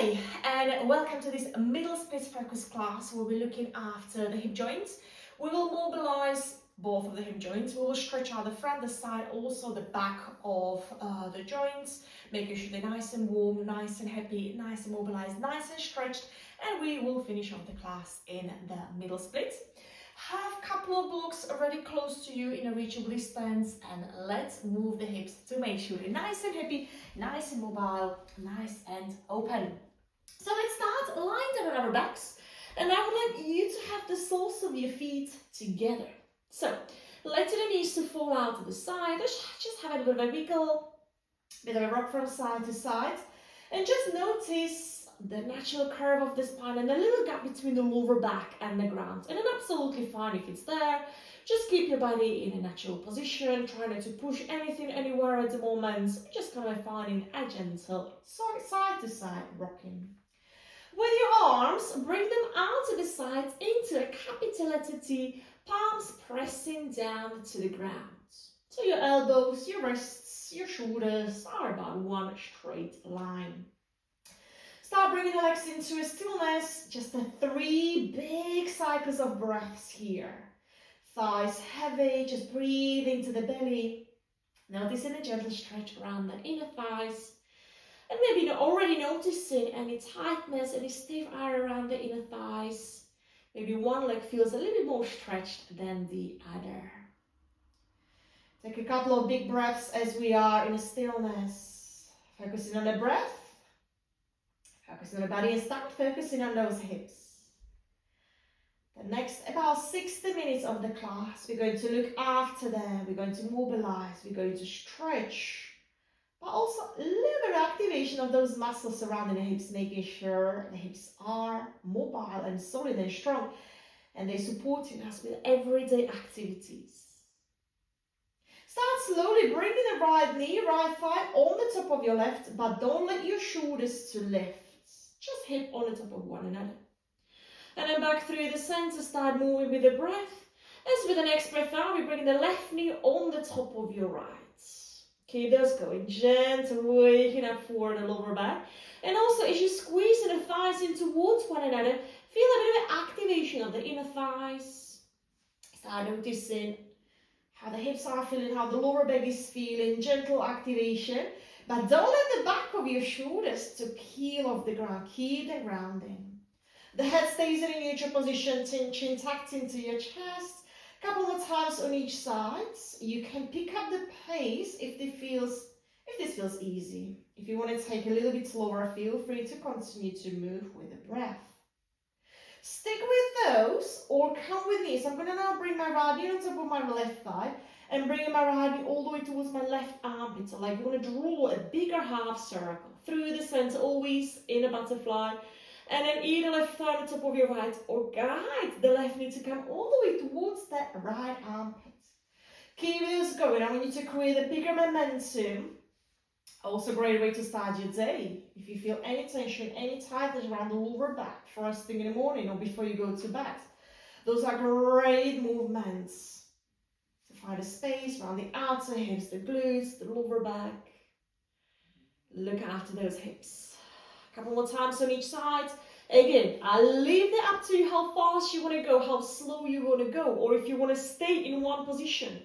Hi, and welcome to this middle split focus class where we're looking after the hip joints. We will mobilize both of the hip joints. We will stretch out the front, the side, also the back of the joints, making sure they're nice and warm, nice and happy, nice and mobilized, nice and stretched, and we will finish off the class in the middle split. Have a couple of blocks already close to you in a reachable distance, and let's move the hips to make sure they're nice and happy, nice and mobile, nice and open. So let's start lying down on our backs, and I would like you to have the soles of your feet together. So let the knees to fall out to the side, just have a bit of a wiggle, bit of a rock from side to side, and just notice the natural curve of the spine and the little gap between the lower back and the ground. And it's absolutely fine if it's there. Just keep your body in a natural position. Try not to push anything anywhere at the moment. Just kind of finding a gentle side to side rocking. With your arms, bring them out to the sides into a capital letter T, palms pressing down to the ground. So your elbows, your wrists, your shoulders are about one straight line. Start bringing the legs into a stillness, just 3 big cycles of breaths here. Thighs heavy, just breathe into the belly. Noticing a gentle stretch around the inner thighs. And maybe already noticing any tightness, any stiff area around the inner thighs. Maybe one leg feels a little bit more stretched than the other. Take a couple of big breaths as we are in a stillness. Focusing on the breath. Focusing on the body and start focusing on those hips. The next about 60 minutes of the class, we're going to look after them. We're going to mobilize. We're going to stretch. But also a little bit of activation of those muscles surrounding the hips, making sure the hips are mobile and solid and strong, and they're supporting us with everyday activities. Start slowly bringing the right knee, right thigh on the top of your left, but don't let your shoulders to lift. Just hip on the top of one another. And then back through the center, start moving with the breath. As with the next breath out, we bring the left knee on the top of your right. Keep those going, gentle, waking up forward the lower back. And also, as you squeeze the thighs in towards one another, feel a bit of activation of the inner thighs. Start noticing how the hips are feeling, how the lower back is feeling, gentle activation. But don't let the back of your shoulders to peel off the ground. Keep the grounding. The head stays in a neutral position, chin tucked into your chest. A couple more times on each side. You can pick up the pace if this feels easy. If you want to take a little bit slower, feel free to continue to move with the breath. Stick with those or come with me. So I'm going to now bring my right knee on top of my left thigh and bring my right knee all the way towards my left armpit. So like you want to draw a bigger half circle through the center, always in a butterfly. And then either left thigh on the top of your right or guide the left knee to come all the way towards that right armpit. Keep this going. I want you to create a bigger momentum. Also a great way to start your day. If you feel any tension, any tightness around the lower back, first thing in the morning or before you go to bed. Those are great movements to find a space around the outer hips, the glutes, the lower back. Look after those hips. A couple more times on each side. Again, I'll leave it up to you how fast you want to go, how slow you want to go, or if you want to stay in one position.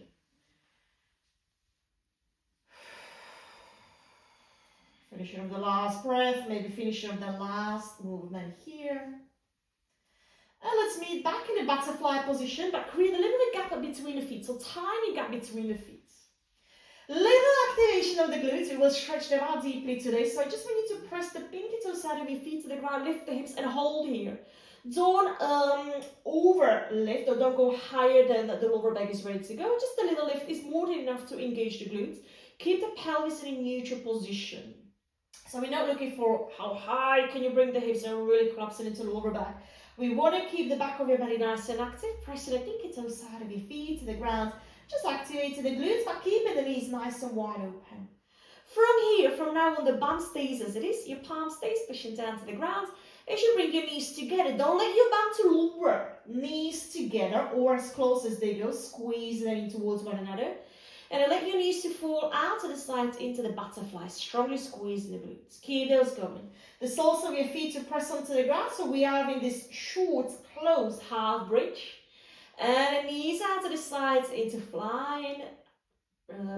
Finishing up the last breath, maybe finishing up the last movement here. And let's meet back in the butterfly position, but create a little bit gap between the feet, so tiny gap between the feet. Little activation of the glutes, we will stretch them out deeply today. So I just want you to press the pinky toe side of your feet to the ground, lift the hips and hold here. Don't over lift or don't go higher than the lower back is ready to go. Just a little lift is more than enough to engage the glutes. Keep the pelvis in a neutral position. So we're not looking for how high can you bring the hips and really collapse it into the lower back. We want to keep the back of your body nice and active. Pressing the pinky toe side of your feet to the ground. Just activating the glutes, but keeping the knees nice and wide open. From here, from now on, the bum stays as it is. Your palm stays pushing down to the ground. As you bring your knees together, don't let your bum to lower. Knees together or as close as they go. Squeeze them in towards one another. And then let your knees to fall out to the sides into the butterfly. Strongly squeeze the glutes. Keep those going. The soles of your feet to press onto the ground. So we are in this short, closed half bridge. And knees out to the sides into flying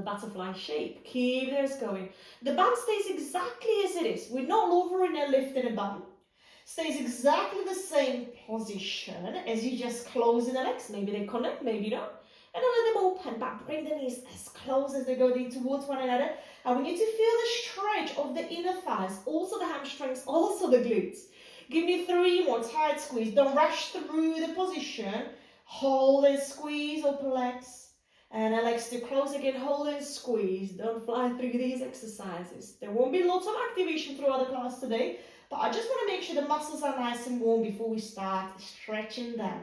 butterfly shape. Keep those going. The bum stays exactly as it is. We're not lowering and lifting the bum. Stays exactly the same position as you just closing the legs. Maybe they connect, maybe not. And then let them open, but bring the knees as close as they go in towards one another. And we need to feel the stretch of the inner thighs, also the hamstrings, also the glutes. Give me 3 more, tight squeeze. Don't rush through the position. Hold and squeeze, open legs. And then legs to close again, hold and squeeze. Don't fly through these exercises. There won't be lots of activation throughout the class today, but I just want to make sure the muscles are nice and warm before we start stretching them.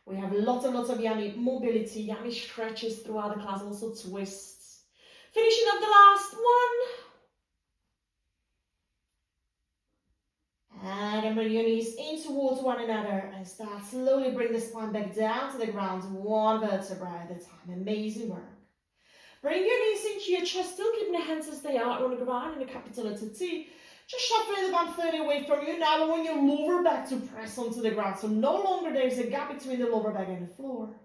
We have lots and lots of yummy mobility, yummy stretches throughout the class, also twists. Finishing up the last one. And then bring your knees in towards one another and start slowly bring the spine back down to the ground, one vertebra at a time. Amazing work. Bring your knees into your chest, still keeping the hands as they are on the ground in the capital T. Just shuffling the bum further away from you. Now I want your lower back to press onto the ground. So no longer there's a gap between the lower back and the floor.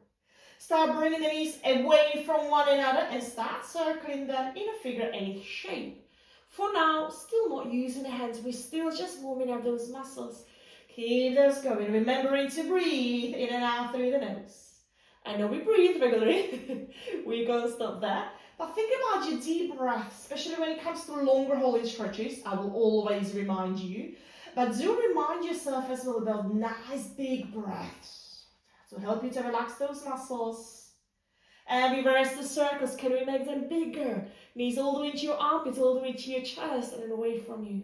Start bringing the knees away from one another and start circling them in a figure 8 shape. For now, still not using the hands. We're still just warming up those muscles. Keep those going. Remembering to breathe in and out through the nose. I know we breathe regularly. We can't stop that. But think about your deep breath, especially when it comes to longer holding stretches. I will always remind you. But do remind yourself as well about nice big breaths to help you to relax those muscles. And reverse the circles. Can we make them bigger? Knees all the way into your armpits, all the way to your chest and away from you.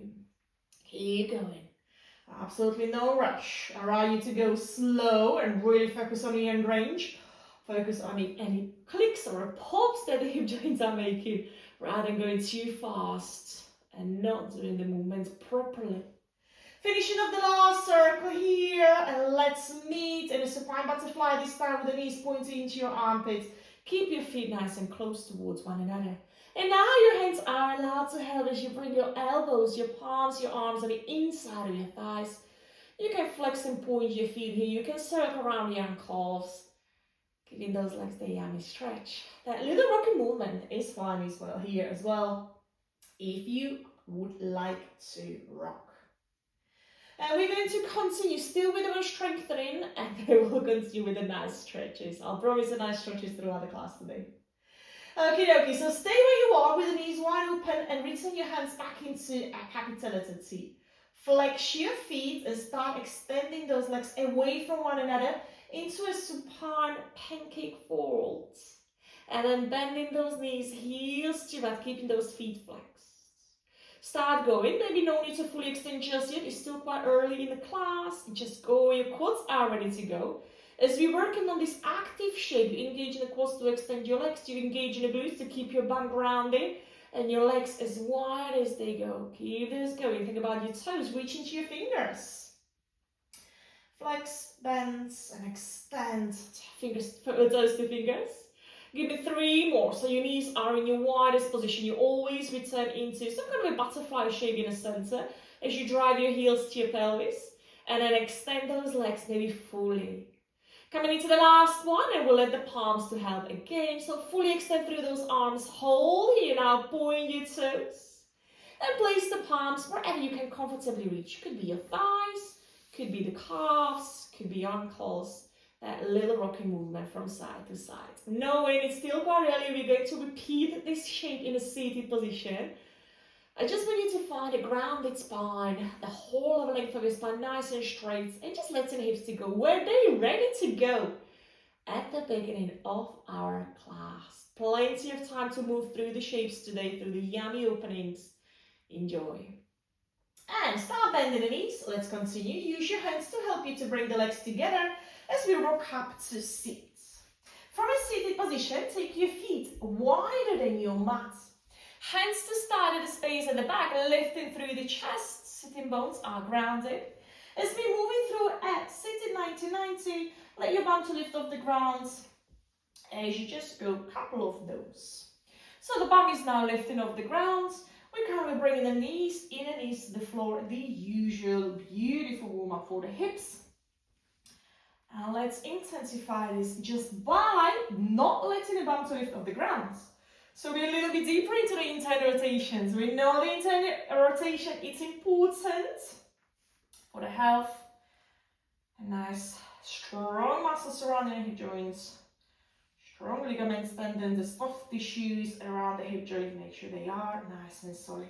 Keep going. Absolutely no rush. Allow you to go slow and really focus on the end range. Focus on any clicks or pops that the hip joints are making, rather than going too fast and not doing the movements properly. Finishing up the last circle here, and let's meet in a supine butterfly, this time with the knees pointing into your armpits. Keep your feet nice and close towards one another. And now your hands are allowed to help as you bring your elbows, your palms, your arms on the inside of your thighs. You can flex and point your feet here. You can circle around the ankles. Giving those legs the yummy stretch. That little rocking movement is fine as well here as well, if you would like to rock. And we're going to continue still with our strengthening, and then we'll continue with the nice stretches. I'll promise the nice stretches throughout the class today. Okay, so stay where you are with the knees wide open and return your hands back into a capital T. Flex your feet and start extending those legs away from one another into a supine pancake fold. And then bending those knees, heels to mat, keeping those feet flexed. Start going, maybe no need to fully extend just yet, it's still quite early in the class. Just go, your quads are ready to go. As we're working on this active shape, you engage in the quads to extend your legs, you engage in the glutes to keep your bum grounded, and your legs as wide as they go. Keep this going, think about your toes, reach into your fingers. Flex, bend, and extend fingers, toes to fingers. Give me 3 more. So your knees are in your widest position. You always return into some kind of a butterfly shape in the center as you drive your heels to your pelvis. And then extend those legs maybe fully. Coming into the last one, and we'll let the palms to help again. So fully extend through those arms. Hold here now, point your toes. And place the palms wherever you can comfortably reach. Could be your thighs, could be the calves, could be your ankles. That little rocking movement from side to side. Knowing it's still quite early, we're going to repeat this shape in a seated position. I just want you to find a grounded spine, the whole of the length of your spine nice and straight, and just letting the hips to go where they're ready to go at the beginning of our class. Plenty of time to move through the shapes today, through the yummy openings. Enjoy. And start bending the knees. Let's continue. Use your hands to help you to bring the legs together as we rock up to sit. From a seated position, take your feet wider than your mat. Hands to start at the space at the back, lifting through the chest. Sitting bones are grounded. As we're moving through at seated 90-90, let your bum to lift off the ground. as you just go a couple of those. So the bum is now lifting off the ground. We're currently bringing the knees, inner knees to the floor, the usual beautiful warm up for the hips. And let's intensify this just by not letting the bum to lift off the ground. So we're a little bit deeper into the internal rotations. We know the internal rotation, it's important for the health. A nice strong muscle surrounding the hip joints. Strong ligaments, tendons, the soft tissues around the hip joint, make sure they are nice and solid.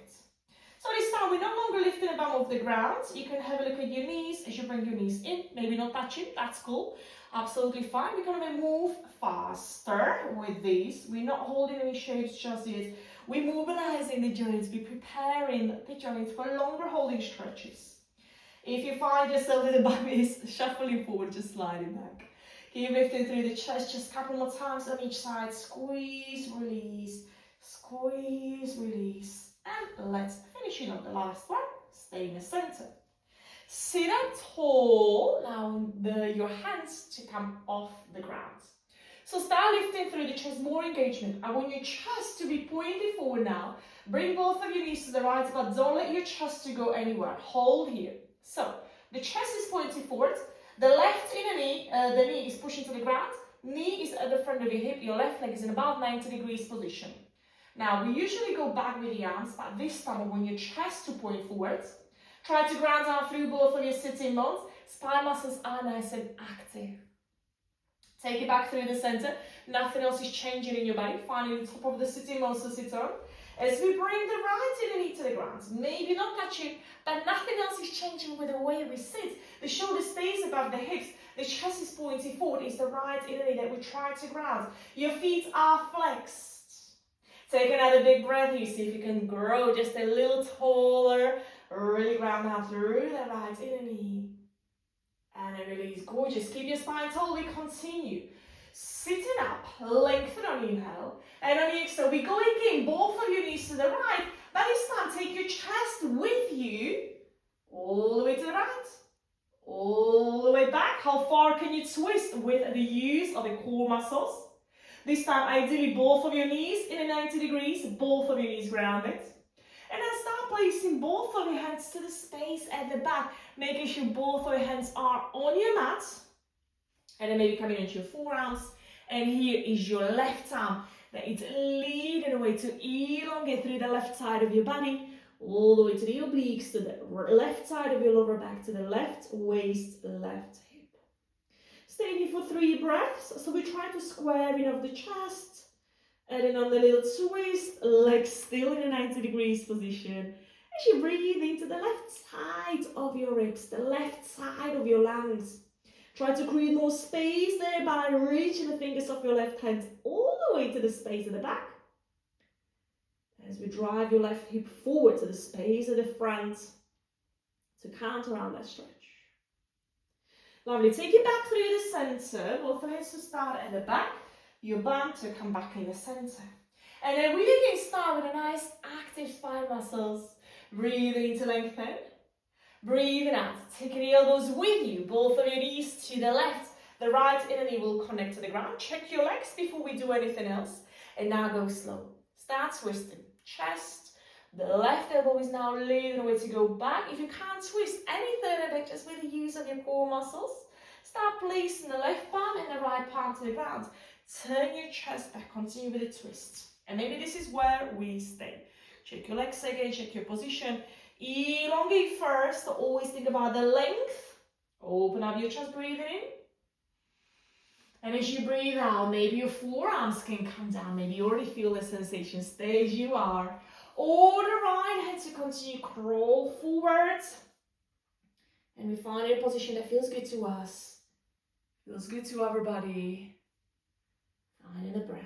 So this time we're no longer lifting the bum off the ground. You can have a look at your knees as you bring your knees in, maybe not touching, that's cool. Absolutely fine. We're going to move faster with these. We're not holding any shapes just yet. We're mobilizing the joints, we're preparing the joints for longer holding stretches. If you find yourself that the bum is shuffling forward, just slide it back. Keep lifting through the chest just a couple more times on each side. Squeeze, release, squeeze, release. And let's finish on the last one. Stay in the center. Sit up tall. Now your hands to come off the ground. So start lifting through the chest, more engagement. I want your chest to be pointed forward now. Bring both of your knees to the right, but don't let your chest to go anywhere. Hold here. So the chest is pointed forward. The left inner knee, the knee is pushing to the ground. Knee is at the front of your hip. Your left leg is in about 90 degrees position. Now, we usually go back with the arms, but this time I want your chest to point forward. Try to ground down through both of your sitting bones. Spine muscles are nice and active. Take it back through the center. Nothing else is changing in your body. Finding the top of the sitting bones to sit on. As we bring the right inner knee to the ground, maybe not touching, but nothing else is changing with the way we sit. The shoulder stays above the hips. The chest is pointing forward. It's the right inner knee that we try to ground. Your feet are flexed. Take another big breath here. See if you can grow just a little taller. Really ground down through the right inner knee. And then release. Gorgeous. Keep your spine tall. We continue. Sitting up, lengthen on inhale. And on the exhale, we're going in. Both of your knees to the right. But this time, take your chest with you. All the way to the right. All the way back. How far can you twist with the use of the core muscles? This time, ideally, both of your knees in a 90 degrees, both of your knees grounded. And then start placing both of your hands to the space at the back, making sure both of your hands are on your mat. And then maybe coming into your forearms. And here is your left arm that is leading away to elongate through the left side of your body, all the way to the obliques, to the left side of your lower back, to the left waist, left hip. Stay here for 3 breaths. So we try to square in of the chest. And then on the little twist, legs still in a 90 degrees position. As you breathe into the left side of your ribs, the left side of your lungs. Try to create more space there by reaching the fingers of your left hand all the way to the space at the back. As we drive your left hip forward to the space at the front to counteract that stretch. Lovely. Take it back through the center. Both hands to start at the back. Your bum to come back in the center. And then we can start with a nice active spine muscles. Breathing to lengthen. Breathing out. Taking the elbows with you. Both of your knees to the left. The right inner knee will connect to the ground. Check your legs before we do anything else. And now go slow. Start twisting. Chest. The left elbow is now leading away to go back. If you can't twist any further back, just with the use of your core muscles, start placing the left palm and the right palm to the ground. Turn your chest back, continue with the twist. And maybe this is where we stay. Check your legs again, check your position. Elongate first, always think about the length. Open up your chest, breathing in. And as you breathe out, maybe your forearms can come down. Maybe you already feel the sensation. Stay as you are. Or the right hand to continue crawl forward. And we find a position that feels good to us. Feels good to our body. Finding the breath.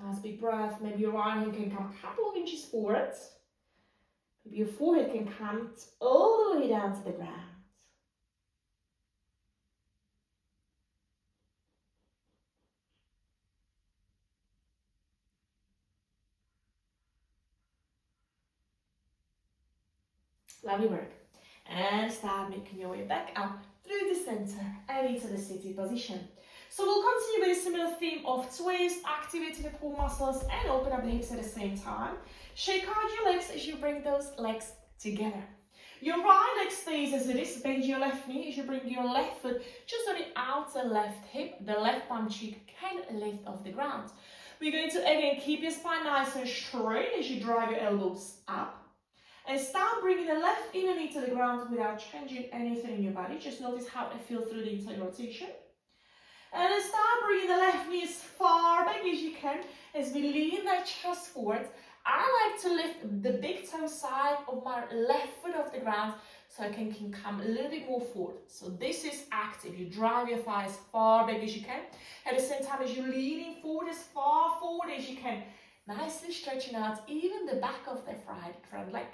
Last big breath. Maybe your right hand can come a couple of inches forward. Maybe your forehead can come all the way down to the ground. Lovely work. And start making your way back up through the center and into the seated position. So we'll continue with a similar theme of twist, activating the core muscles and open up the hips at the same time. Shake out your legs as you bring those legs together. Your right leg stays as it is, bend your left knee as you bring your left foot just on the outer left hip, the left bum cheek can lift off the ground. We're going to again keep your spine nice and straight as you drive your elbows up. And start bringing the left inner knee to the ground without changing anything in your body. Just notice how it feels through the internal rotation. And then start bringing the left knee as far back as you can as we lean that chest forward. I like to lift the big toe side of my left foot off the ground so I can come a little bit more forward. So this is active. You drive your thighs as far back as you can. At the same time as you're leaning forward as far forward as you can. Nicely stretching out even the back of the front leg.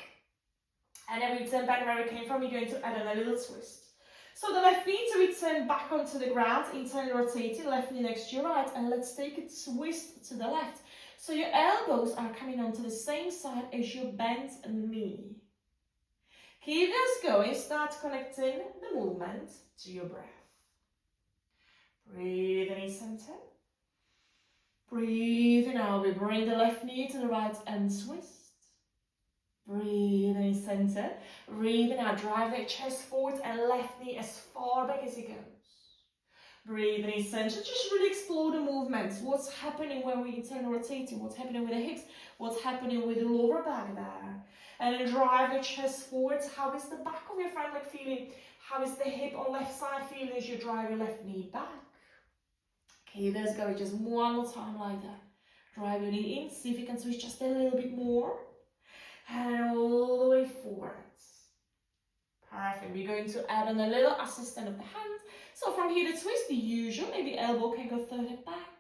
And then return back where we came from. You're going to add a little twist. So the left knee to return back onto the ground, internally rotating, left knee next to your right, and let's take a twist to the left. So your elbows are coming onto the same side as your bent knee. Keep this going, start connecting the movement to your breath. Breathe in center. Breathe out, we bring the left knee to the right and twist. Breathe in center. Breathing out, drive that chest forward and left knee as far back as it goes. Breathe in center. Just really explore the movements. What's happening when we internal rotating? What's happening with the hips? What's happening with the lower back there? And then drive the chest forwards. How is the back of your front leg feeling? How is the hip on left side feeling as you drive your left knee back? Okay, let's go. Just one more time like that. Drive your knee in. See if you can switch just a little bit more. And all the way forwards. Perfect. We're going to add in a little assistant of the hand. So from here to twist, the usual, maybe elbow can go further back.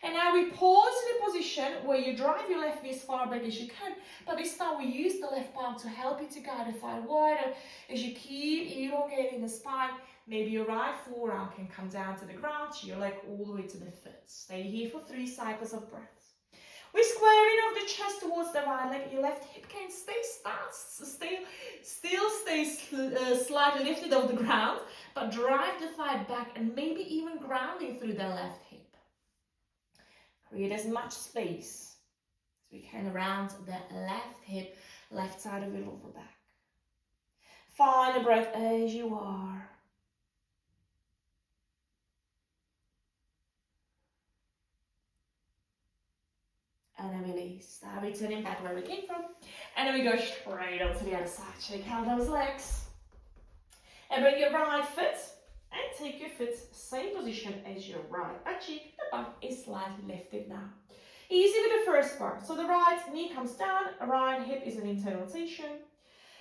And now we pause in a position where you drive your left knee as far back as you can. But this time we use the left palm to help you to guide the thigh wider as you keep elongating the spine. Maybe your right forearm can come down to the ground, your leg all the way to the foot. Stay here for 3 cycles of breath. We're squaring off the chest towards the right leg. Your left hip can still stay slightly lifted off the ground, but drive the thigh back and maybe even grounding through the left hip. Create as much space as we can around the left hip, left side of your lower back. Find a breath as you are. And then release. Start returning back where we came from. And then we go straight onto the other side. Shake out those legs. And bring your right foot and take your foot same position as your right butt cheek. The bum is slightly lifted now. Easy with the first part. So the right knee comes down, right hip is an internal rotation.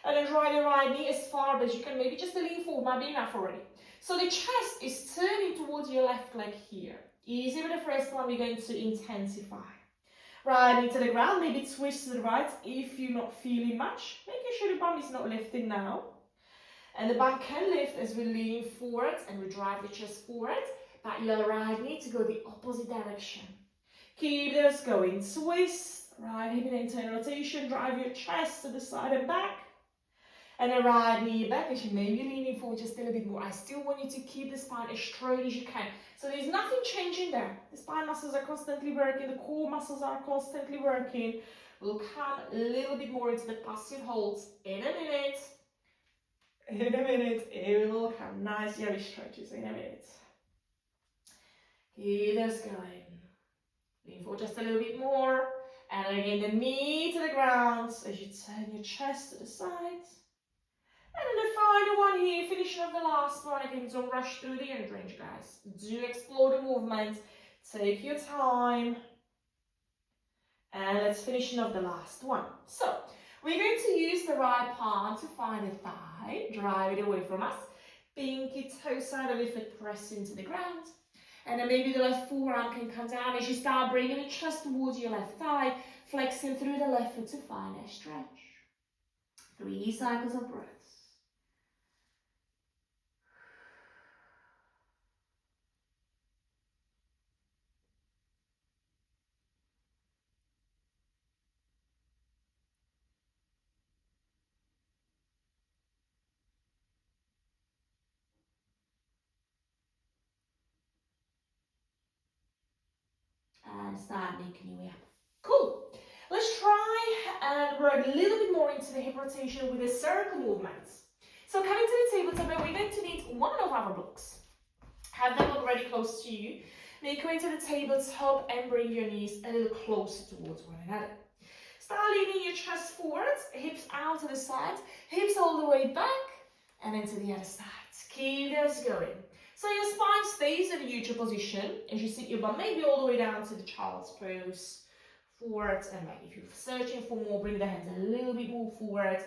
And then drive your right knee as far as you can. Maybe just a lean forward might be enough already. So the chest is turning towards your left leg here. Easy with the first one, we're going to intensify. Right knee to the ground, maybe twist to the right if you're not feeling much. Making sure the bum is not lifting now. And the bum can lift as we lean forward and we drive the chest forward. But your right knee to go the opposite direction. Keep this going. Twist, right hip in internal rotation, drive your chest to the side and back. And the right knee back as you may be leaning forward just a little bit more. I still want you to keep the spine as straight as you can. So there's nothing changing there. The spine muscles are constantly working. The core muscles are constantly working. We'll come a little bit more into the passive holds in a minute. In a minute, it will come nice jelly stretches in a minute. Keep this going. Lean forward just a little bit more. And again, the knee to the ground as you turn your chest to the side. And then the final one here, finishing off the last one. Again, don't rush through the end range, guys. Do explore the movement. Take your time. And let's finish off the last one. So, we're going to use the right palm to find the thigh. Drive it away from us. Pinky toe side of your foot press into the ground. And then maybe the left forearm can come down as you start bringing the chest towards your left thigh. Flexing through the left foot to find a stretch. 3 cycles of breath. and start making your way up. Cool. Let's try and work a little bit more into the hip rotation with the circle movements. So coming to the tabletop, we're going to need one of our blocks. Have them already close to you. Make your way to the tabletop and bring your knees a little closer towards one another. Start leaning your chest forwards, hips out to the side, hips all the way back, and into the other side. Keep this going. So your spine stays in a neutral position as you sit your bum maybe all the way down to the child's pose. Forwards and back. If you're searching for more, bring the hands a little bit more forward.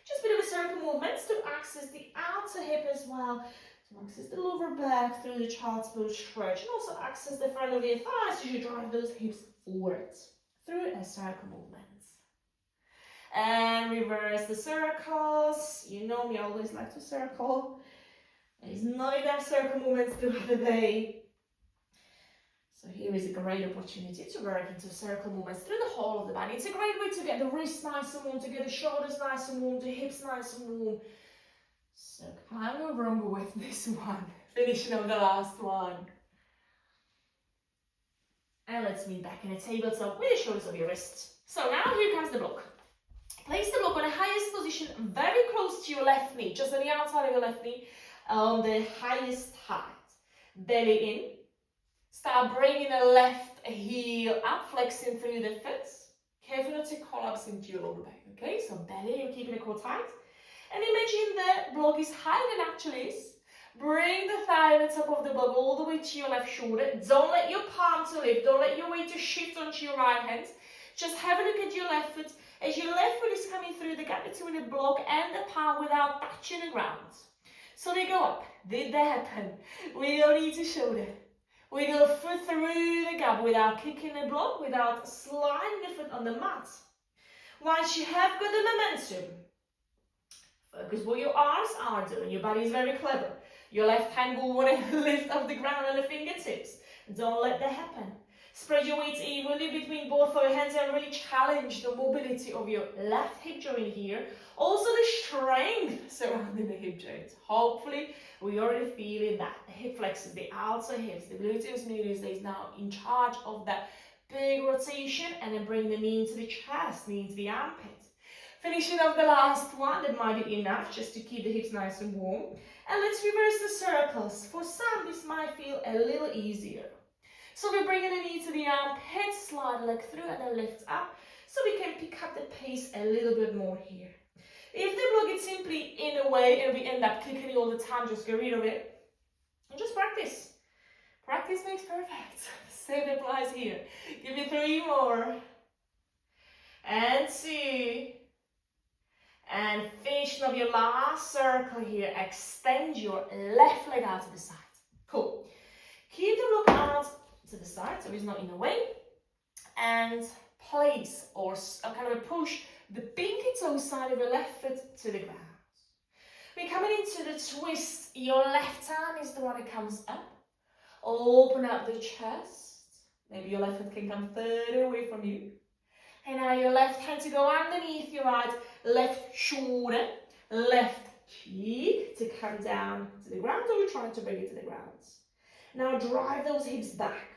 Just a bit of a circle movement to access the outer hip as well. To access the lower back through the child's pose stretch, and also access the front of your thighs as you drive those hips forwards through a circle movement. And reverse the circles. You know me, I always like to circle. There's not enough circle movements throughout the day. So here is a great opportunity to work into circle movements through the whole of the body. It's a great way to get the wrists nice and warm, to get the shoulders nice and warm, the hips nice and warm. So can't go wrong with this one. Finishing on the last one. And let's meet back in a tabletop with the shoulders of your wrists. So now here comes the block. Place the block on the highest position, very close to your left knee, just on the outside of your left knee, on the highest height. Belly in. Start bringing the left heel up, flexing through the foot. Careful not to collapse into your lower back, okay? So belly, you're keeping the core tight. And imagine the block is higher than actually is. Bring the thigh on the top of the block all the way to your left shoulder. Don't let your palm to lift. Don't let your weight to shift onto your right hand. Just have a look at your left foot as your left foot is coming through the gap between the block and the palm without touching the ground. So they go up. Did that happen? We go knee to shoulder. We go foot through the gap without kicking the block, without sliding the foot on the mat. Once you have got the momentum, focus what your arms are doing. Your body is very clever. Your left hand will want to lift off the ground on the fingertips. Don't let that happen. Spread your weight evenly between both of your hands and really challenge the mobility of your left hip joint here. Also the strength surrounding the hip joint. Hopefully, we're already feeling that. The hip flexors, the outer hips, the gluteus medius is now in charge of that big rotation, and then bring the knee into the chest, knee into the armpit. Finishing off the last one, that might be enough just to keep the hips nice and warm. And let's reverse the circles. For some, this might feel a little easier. So we're bringing the knee to the armpit, slide the leg through and then lift up. So we can pick up the pace a little bit more here. If the block is simply in a way and we end up kicking it all the time, just get rid of it. And just practice. Practice makes perfect. Same applies here. Give me 3 more. And 2. And finishing off your last circle here. Extend your left leg out to the side. Cool. Keep the block out to the side so it's not in the way. And place or kind of push the pinky toe side of your left foot to the ground. We're coming into the twist. Your left arm is the one that comes up. Open up the chest. Maybe your left foot can come further away from you. And now your left hand to go underneath your right, left shoulder, left cheek to come down to the ground, or we're trying to bring it to the ground. Now drive those hips back.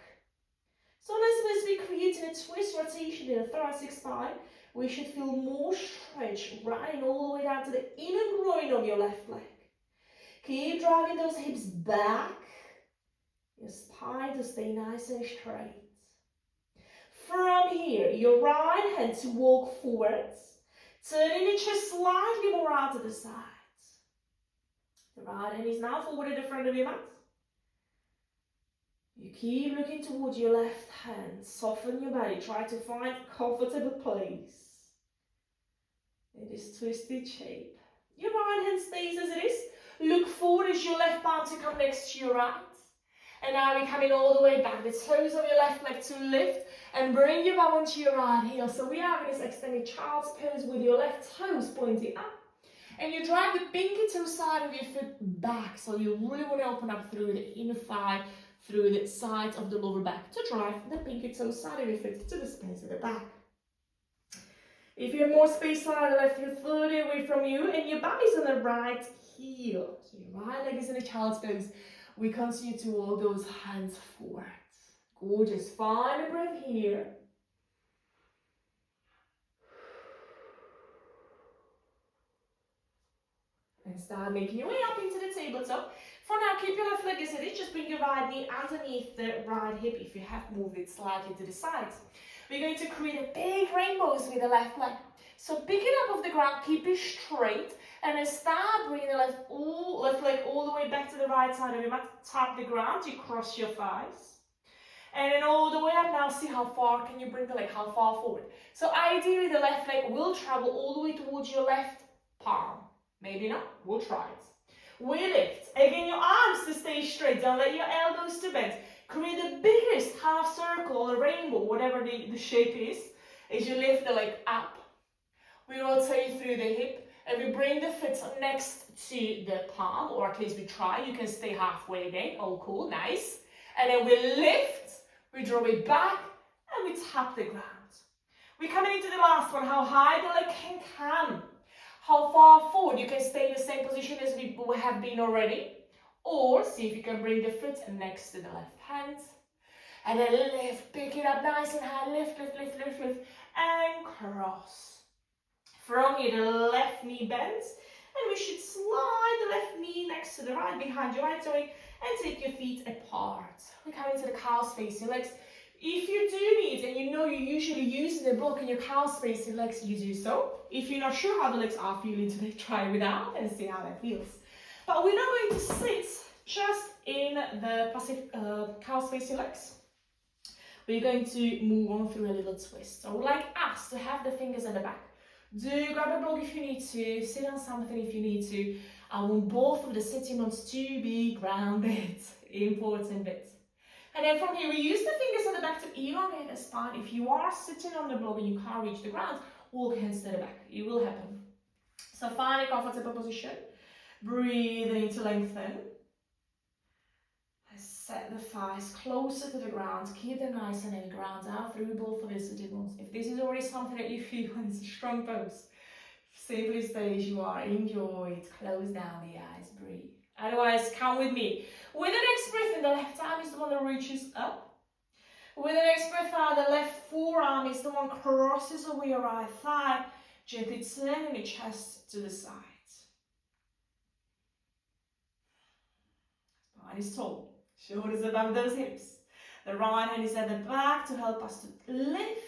So as we're creating a twist rotation in the thoracic spine, we should feel more stretch running all the way down to the inner groin of your left leg. Keep driving those hips back. Your spine to stay nice and straight. From here, your right hand to walk forwards, turning the chest slightly more out to the side. The right hand is now forward at the front of your mat. You keep looking towards your left hand, soften your body, try to find a comfortable place in this twisted shape. Your right hand stays as it is. Look forward as your left palm to come next to your right. And now we're coming all the way back, the toes of your left leg to lift and bring your bum onto your right heel. So we are in this extended child's pose with your left toes pointing up. And you drive the pinky toe side of your foot back. So you really want to open up through the inner thigh, through the sides of the lower back to drive the pinky toe side of your foot to the space of the back. If you have more space on the left, you're further away from you and your bum is on the right heel. So your right leg is in a child's pose. We continue to walk those hands forward. Gorgeous. Find a breath here. And start making your way up into the tabletop. For now, keep your left leg as it is. Just bring your right knee underneath the right hip if you have moved it slightly to the sides. We're going to create a big rainbows with the left leg. So pick it up off the ground, keep it straight, and then start bringing the left leg all the way back to the right side of your mat. Tap the ground, you cross your thighs. And then all the way up now, see how far can you bring the leg, how far forward. So ideally the left leg will travel all the way towards your left palm. Maybe not, we'll try it. We lift, again your arms to stay straight, don't let your elbows to bend. Create the biggest half circle or rainbow, whatever the shape is, as you lift the leg up. We rotate through the hip and we bring the foot next to the palm, or at least we try. You can stay halfway again, oh cool, nice. And then we lift, we draw it back and we tap the ground. We're coming into the last one, how high the leg can come. How far forward, you can stay in the same position as we have been already. Or see if you can bring the foot next to the left hand. And then lift, pick it up nice and high, lift, lift, lift, lift, lift, and cross. From here, the left knee bends. And we should slide the left knee next to the right, behind your right toe, and take your feet apart. We come into the calves facing legs. If you do need, and you know you're usually using the block in your calves facing legs, you do so. If you're not sure how the legs are feeling today, try it without and see how that feels. But we're not going to sit just in the passive calves facing legs. We're going to move on through a little twist. So I would like us to have the fingers at the back. Do grab a block if you need to, sit on something if you need to. I want both of the sitting ones to be grounded. Important bit. And then from here, we use the fingers at the back to elongate the spine. If you are sitting on the block and you can't reach the ground, walk hands to the back. It will happen. So find a comfortable position. Breathe in to lengthen. Set the thighs closer to the ground. Keep them nice and heavy. Ground out through both of your sitting bones. If this is already something that you feel is a strong pose, simply stay as you are. Enjoy it. Close down the eyes. Breathe. Otherwise, come with me. With the next breath in, the left arm is the one that reaches up. With the next breath out, the left forearm is the one crosses over your right thigh. Gently turning your chest to the side. Spine is tall. Shoulders above those hips. The right hand is at the back to help us to lift.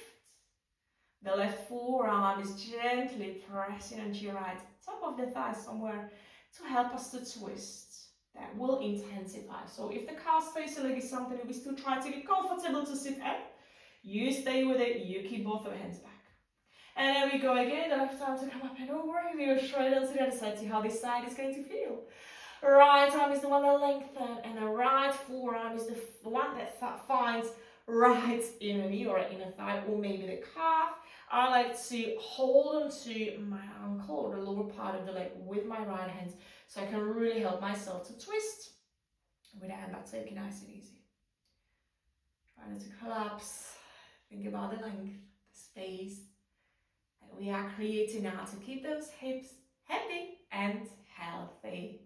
The left forearm is gently pressing onto your right top of the thigh somewhere to help us to twist. That will intensify. So if the calves facing leg is something that we still try to get comfortable to sit at, you stay with it, you keep both of the hands back. And there we go again, the left arm to come up and over, we go straight onto the other side, see how this side is going to feel. Right arm is the one that lengthens, and the right forearm is the one that finds right inner knee or inner thigh, or maybe the calf. I like to hold onto my ankle or the lower part of the leg with my right hand, so I can really help myself to twist with the hand back, take it nice and easy. Try not to collapse. Think about the length, the space that we are creating now to keep those hips happy and healthy.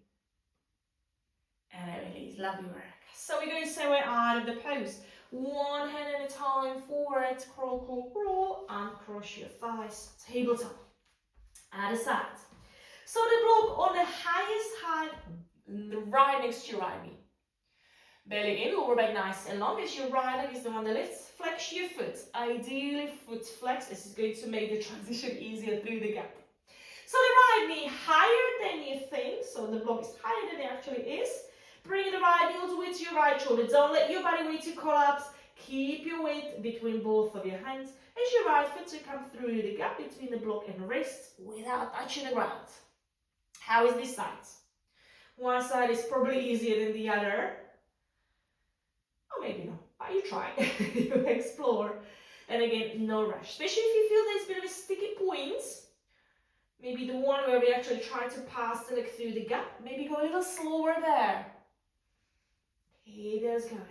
And I release, lovely work. So we're going somewhere out of the pose. One hand at a time, forward, crawl, crawl, crawl, and cross your thighs, tabletop. Other side. So the block on the highest height, right next to your right knee. Belly in, lower back nice and long, as your right leg is the one that lifts. Flex your foot, ideally foot flex. This is going to make the transition easier through the gap. So the right knee higher than you think, so the block is higher than it actually is. Bring the right knee all with your right shoulder. Don't let your body weight to collapse. Keep your weight between both of your hands as your right foot to come through the gap between the block and wrist without touching the ground. How is this side? One side is probably easier than the other. Or maybe not, but you try. You explore. And again, no rush. Especially if you feel there's a bit of a sticky point. Maybe the one where we actually try to pass the leg through the gap. Maybe go a little slower there. Keep those going.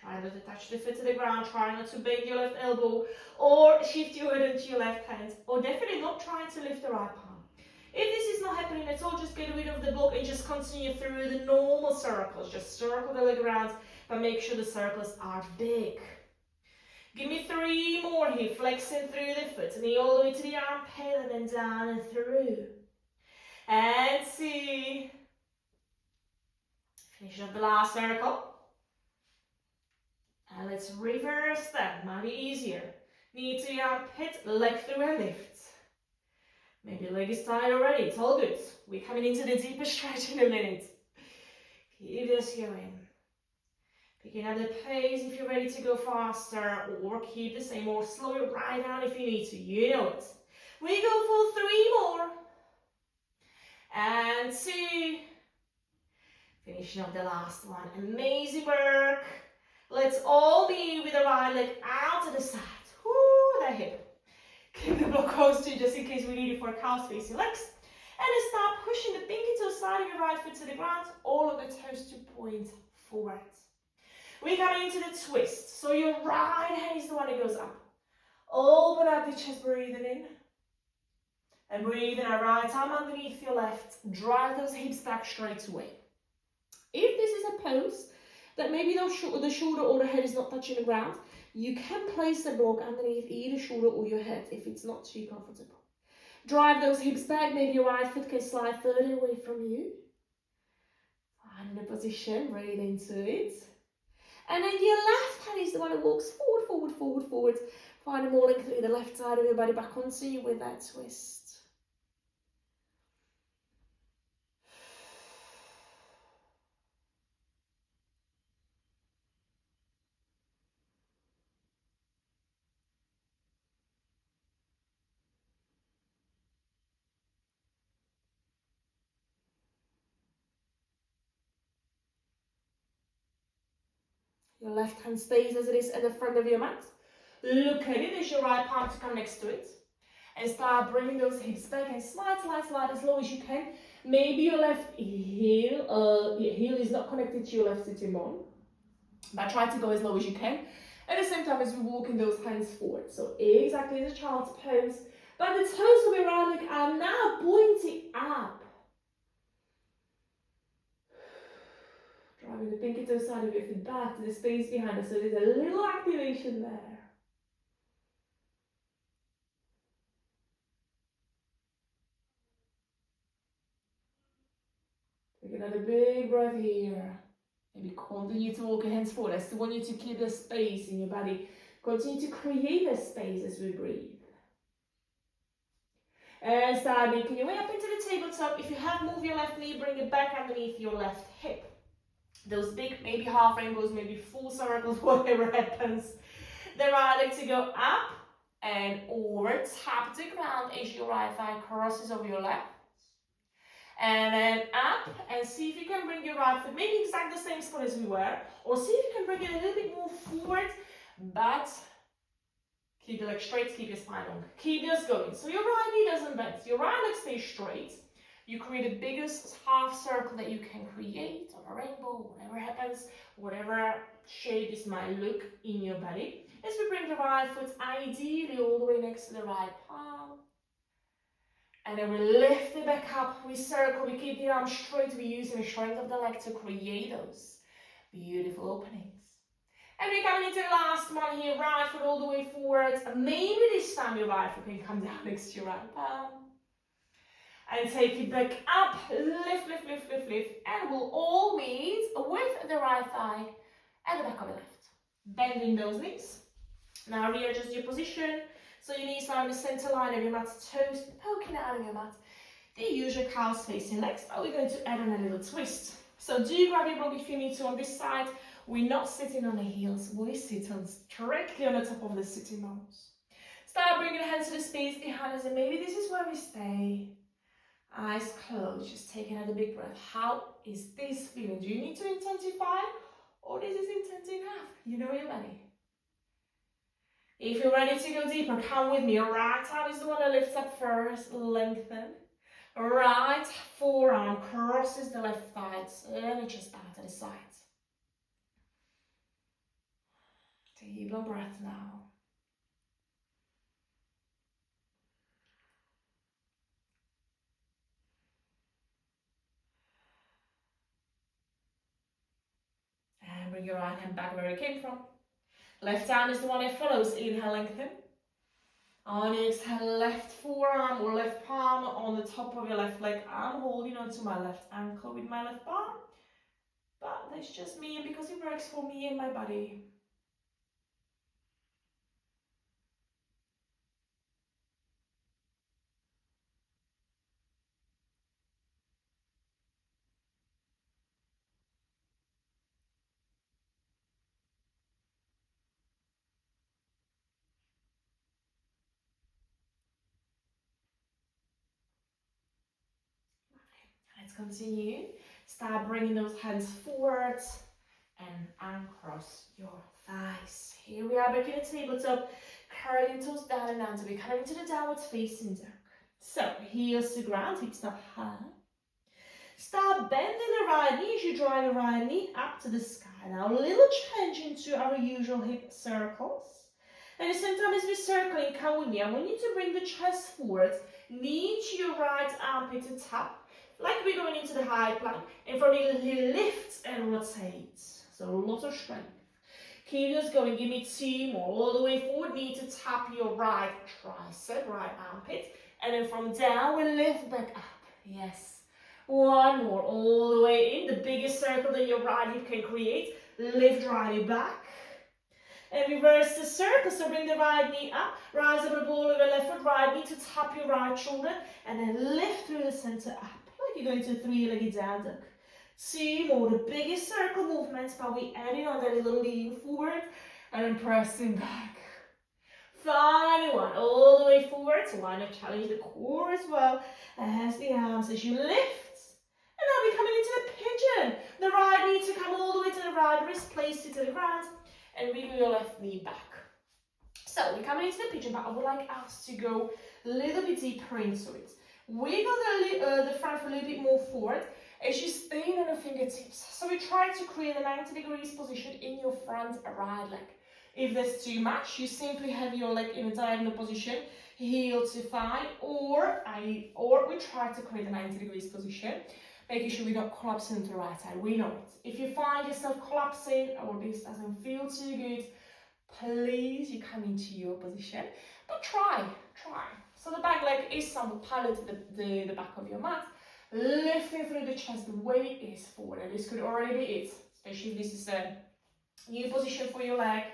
Try not to touch the foot to the ground. Try not to bend your left elbow or shift your weight into your left hand. Or definitely not trying to lift the right palm. If this is not happening at all, just get rid of the block and just continue through the normal circles. Just circle the leg around. but make sure the circles are big. Give me 3 more here, flexing through the foot, knee all the way to the armpit and then down and through. And 2. Finish up the last circle. And let's reverse that, might be easier. Knee to the armpit, leg through and lift. Maybe your leg is tired already, it's all good. We're coming into the deeper stretch in a minute. Keep this going. Picking up the pace if you're ready to go faster, or keep the same, or slow it right down if you need to, you know it. We go for 3 more. And 2. Finishing up the last one. Amazing work. Let's all be with the right leg out to the side. Woo, that hip. Keep the block close to just in case we need it for cows facing legs. And then start pushing the pinky toe side of your right foot to the ground, all of the toes to point forward. We're coming into the twist. So your right hand is the one that goes up. Open up the chest, breathing in. And breathing our right arm underneath your left. Drive those hips back straight away. If this is a pose that maybe the shoulder or the head is not touching the ground, you can place a block underneath either shoulder or your head if it's not too comfortable. Drive those hips back, maybe your right foot can slide further away from you. Find the position, breathe into it. And then your left hand is the one that walks forward, forward, forward, forward. Find a more length through the left side of your body back onto you with that twist. Your left hand stays as it is at the front of your mat. Look at it as your right palm to come next to it. And start bringing those hips back and slide, slide, slide as low as you can. Maybe your left heel, is not connected to your left sitting bone. But try to go as low as you can. At the same time as we're walking those hands forward. So exactly as a child's pose. But the toes of your right leg are now pointing up. Driving the pinky toe side of your feet back to the space behind us. So there's a little activation there. Take another big breath here. Maybe continue to walk your hands forward. I still want you to keep the space in your body. Continue to create a space as we breathe. And start making your way up into the tabletop. If you have moved your left knee, bring it back underneath your left hip. Those big, maybe half rainbows, maybe full circles, whatever happens. The right leg to go up and over, tap the ground as your right thigh crosses over your left. And then up, and see if you can bring your right foot, maybe exactly the same spot as we were, or see if you can bring it a little bit more forward, but keep the leg straight, keep your spine long. Keep this going. So your right knee doesn't bend, your right leg stays straight. You create the biggest half circle that you can create, or a rainbow, whatever happens, whatever shape this might look in your body. As we bring the right foot ideally all the way next to the right palm. And then we lift it back up, we circle, we keep the arm straight, we're using the strength of the leg to create those beautiful openings. And we're coming into the last one here, right foot all the way forward. Maybe this time your right foot can come down next to your right palm. And take it back up, lift, lift, lift, lift, lift. And we'll all meet with the right thigh and the back of the left. Bending those knees. Now readjust your position. So your knees are in the center line of your mat, toes poking out of your mat. The usual cow's facing legs, but we're going to add on a little twist. So do grab your block if you need to on this side. We're not sitting on the heels, we sit directly on the top of the sitting bones. Start bringing the hands to the space behind us, and maybe this is where we stay. Eyes closed, just take another big breath. How is this feeling? Do you need to intensify, or is this intense enough? You know your body. If you're ready to go deeper, come with me. Your right arm is the one that lifts up first, lengthen. Right forearm crosses the left thigh, turn it just out to the side. Deep long breath now. And bring your right hand back where it came from. Left arm is the one that follows. Inhale, lengthen. On the exhale, left forearm or left palm on the top of your left leg. I'm holding onto my left ankle with my left arm. But that's just me, and because it works for me and my body. Let's continue. Start bringing those hands forward and uncross your thighs. Here we are back in a tabletop, curling toes down and down to be coming to the downward facing dog. So heels to ground, hips up high. Start bending the right knee as you drive the right knee up to the sky. Now a little change into our usual hip circles. And at the same time as we're circling Kawunya, I want you to bring the chest forward, knee to your right armpit and tap, like we're going into the high plank, and from here lift and rotate. So a lot of strength. Keep this going, give me 2 more, all the way forward, knee to tap your right tricep, right armpit, and then from down we lift back up, yes. 1 more, all the way in, the biggest circle that your right hip can create, lift right hip back. And reverse the circle, so bring the right knee up, rise up the ball of your left foot, right knee to tap your right shoulder, and then lift through the center up, like you're going to a 3-legged down dog. 2 more, the biggest circle movements, but we adding on that little lean forward, and then pressing back. Final one, all the way forward, so why not challenge the core as well, as the arms as you lift. And now we're coming into the pigeon. The right knee to come all the way to the right wrist, place it to the ground, and wiggle your left knee back. So we're coming into the pigeon, but I would like us to go a little bit deeper into it. Wiggle the front foot a little bit more forward as you stay on the fingertips. So we try to create a 90 degrees position in your front right leg. If there's too much, you simply have your leg in a diagonal position, heel to thigh, or we try to create a 90 degrees position, making sure we don't collapse into the right side. We know it. If you find yourself collapsing or this doesn't feel too good, please, you come into your position. But try. So the back leg is somewhat parallel to the back of your mat. Lifting through the chest, the weight is forward. And this could already be it, especially if this is a new position for your leg.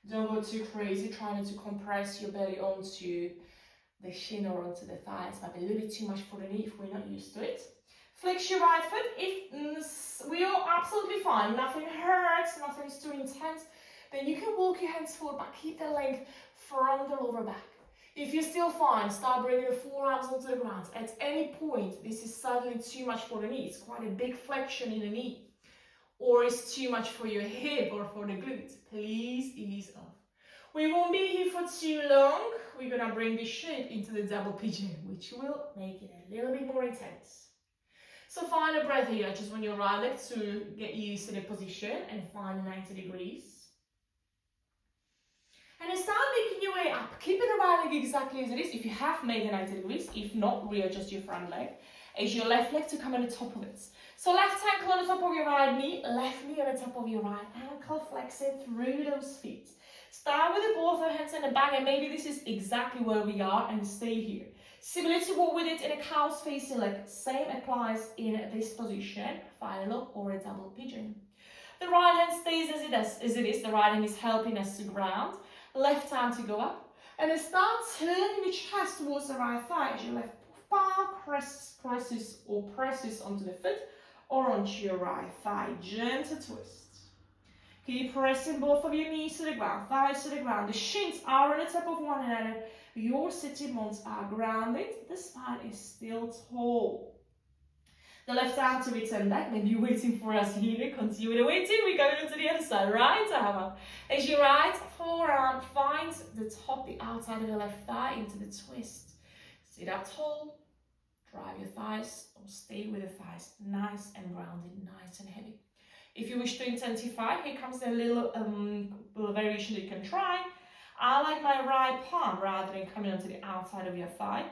Don't go too crazy, trying to compress your belly onto the shin or onto the thighs. Might be a little bit too much for the knee if we're not used to it. Flex your right foot. If we are absolutely fine, nothing hurts, nothing's too intense, then you can walk your hands forward, but keep the length from the lower back. If you're still fine, start bringing the forearms onto the ground. At any point, this is suddenly too much for the knee. It's quite a big flexion in the knee. Or it's too much for your hip or for the glute. Please ease off. We won't be here for too long. We're gonna bring this shape into the double pigeon, which will make it a little bit more intense. So find a breath here. I just want your right leg to get used to the position and find 90 degrees. And then start making your way up. Keeping the right leg exactly as it is. If you have made the 90 degrees, if not, readjust your front leg. As your left leg to come on the top of it. So left ankle on the top of your right knee, left knee on the top of your right ankle, flexing through those feet. Start with the both of hands in the back, and maybe this is exactly where we are, and stay here. Similar to what we did in a cow's facing leg, same applies in this position, final or a double pigeon. The right hand stays as it is, the right hand is helping us to ground, left arm to go up, and then start turning the chest towards the right thigh as your left palm presses onto the foot or onto your right thigh. Gentle twist. Keep pressing both of your knees to the ground, thighs to the ground. The shins are on the top of one another. Your sitting bones are grounded. The spine is still tall. The left arm to return back. Maybe you're waiting for us here. Continue with the waiting. We're going into the other side. Right arm up. As your right forearm finds the top, the outside of the left thigh into the twist. Sit up tall. Drive your thighs or stay with the thighs. Nice and grounded, nice and heavy. If you wish to intensify, here comes a little variation that you can try. I like my right palm, rather than coming onto the outside of your thigh,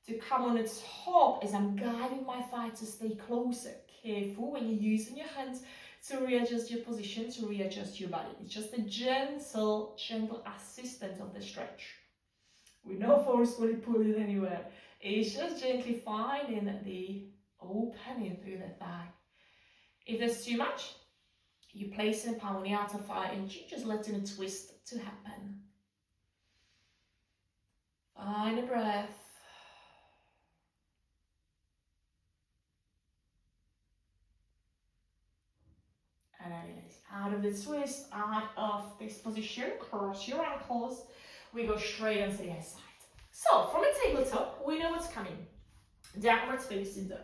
to come on the top as I'm guiding my thigh to stay closer. Careful when you're using your hands to readjust your position, to readjust your body. It's just a gentle assistance of the stretch. With no forcefully pulling anywhere. It's just gently finding the opening through the thigh. If there's too much, you place the palm on the outer thigh and you just letting a twist to happen. Find a breath. And then release. Out of the twist, out of this position, cross your ankles. We go straight onto the other side. So, from a tabletop, we know what's coming. Downwards facing dog.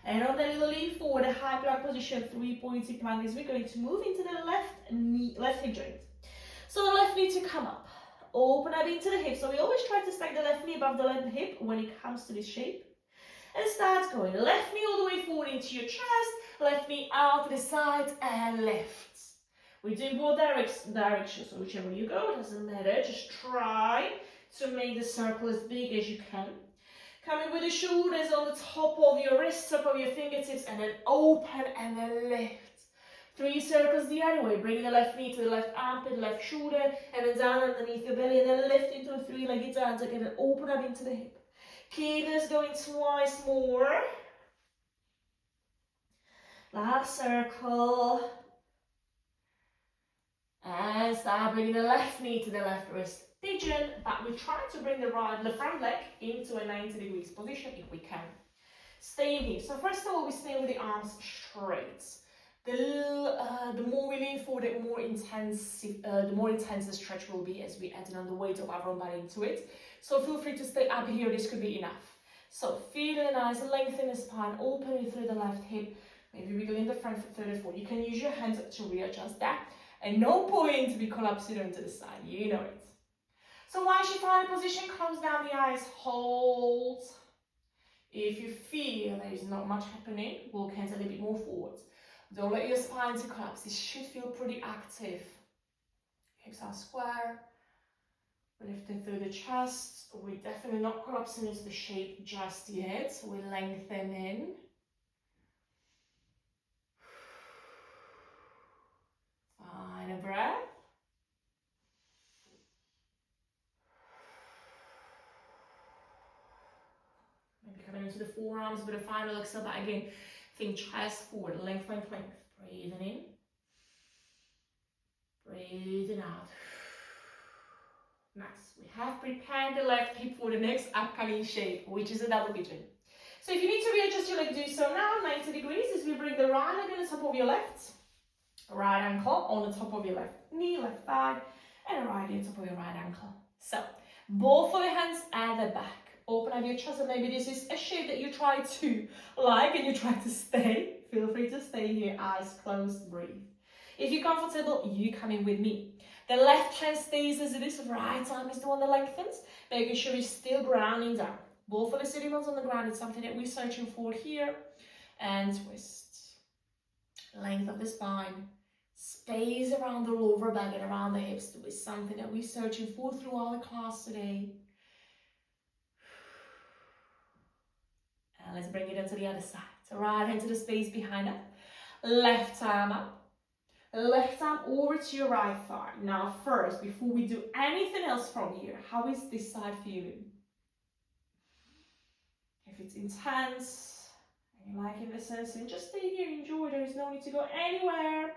And on the little lean forward, a high plank position, 3-pointy plank, is we're going to move into the left hip joint. So the left knee to come up. Open up into the hip. So we always try to stack the left knee above the left hip when it comes to this shape. And start going. Left knee all the way forward into your chest. Left knee out to the side and lift. We do both directions. So whichever you go, doesn't matter. Just try to make the circle as big as you can. Coming with the shoulders on the top of your wrists, top of your fingertips, and then open and then lift. 3 circles the other way, bringing the left knee to the left armpit, left shoulder, and then down underneath your belly, and then lift into a 3-legged dance again, and open up into the hip. Keep this going twice more. Last circle. And start bringing the left knee to the left wrist. Pigeon, but we try to bring the front leg into a 90 degrees position if we can. Stay here. So first of all, we stay with the arms straight. The more we lean forward, the more intense the stretch will be as we add on the weight of our own body into it. So feel free to stay up here. This could be enough. So feel a nice length in the spine, opening through the left hip. Maybe wiggle in the front foot, third and fourth. You can use your hands to readjust that. And no point to be collapsing onto the side. You know it. So once you find a position, close down the eyes, hold. If you feel there is not much happening, walk hands a little bit more forward. Don't let your spine to collapse. This should feel pretty active. Hips are square. We're lifting through the chest. We're definitely not collapsing into the shape just yet. We're lengthening. Find a breath. Maybe coming into the forearms with a final exhale, but again, think chest forward, length. Breathing in, breathing out. Nice. We have prepared the left hip for the next upcoming shape, which is a double pigeon. So if you need to readjust your leg, do so now, 90 degrees, as we bring the right leg on the top of your left, right ankle on the top of your left knee, left thigh, and a right knee on top of your right ankle. So, both of the hands at the back. Open up your chest, and maybe this is a shape that you try to like and you try to stay. Feel free to stay here, eyes closed, breathe. If you're comfortable, you come in with me. The left hand stays as it is, right arm is the one that lengthens, making sure it's still grounding down. Both of the sitting bones on the ground is something that we're searching for here. And twist. Length of the spine. Space around the lower back and around the hips is something that we're searching for throughout the class today. And let's bring it into the other side. So right hand to the space behind us. Left arm up. Left arm over to your right thigh. Now first, before we do anything else from here, how is this side feeling? If it's intense, and you're liking the sensation, just stay here, enjoy. There is no need to go anywhere.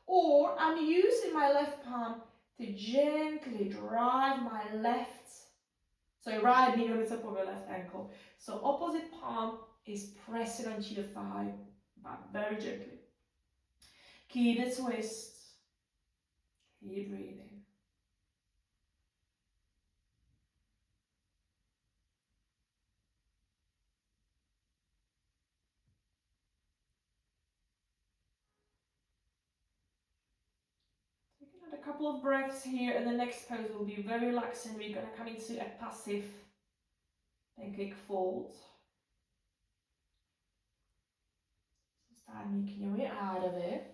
Or I'm using my left palm to gently drive my right knee on the top of your left ankle. So opposite palm is pressing onto your thigh, but very gently. Keep the twist. Keep breathing. Take another couple of breaths here, and the next pose will be very relaxing. We're going to come into a passive pancake fold. Start making your way out of it.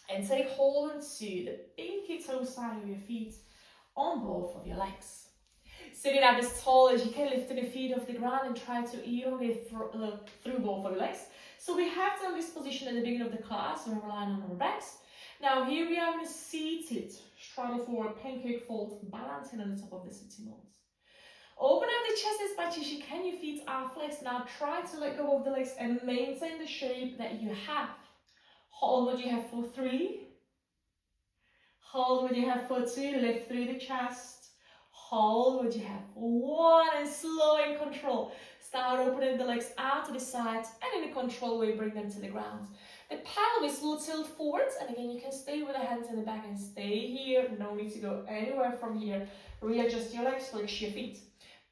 And take hold onto the pinky toe side of your feet on both of your legs. Sitting up as tall as you can, lifting the feet off the ground and try to elongate through both of the legs. So we have done this position at the beginning of the class when we're lying on our backs. Now here we are in a seated, straddle forward, pancake fold, balancing on the top of the sitting bones. Open up the chest as much as you can, your feet are flexed. Now try to let go of the legs and maintain the shape that you have. Hold what you have for 3. Hold what you have for 2, lift through the chest. Hold what you have for 1 and slow and control. Start opening the legs out to the sides and in a controlled way bring them to the ground. The pelvis will tilt forwards and again you can stay with the hands in the back and stay here. No need to go anywhere from here. Readjust your legs, flex your feet.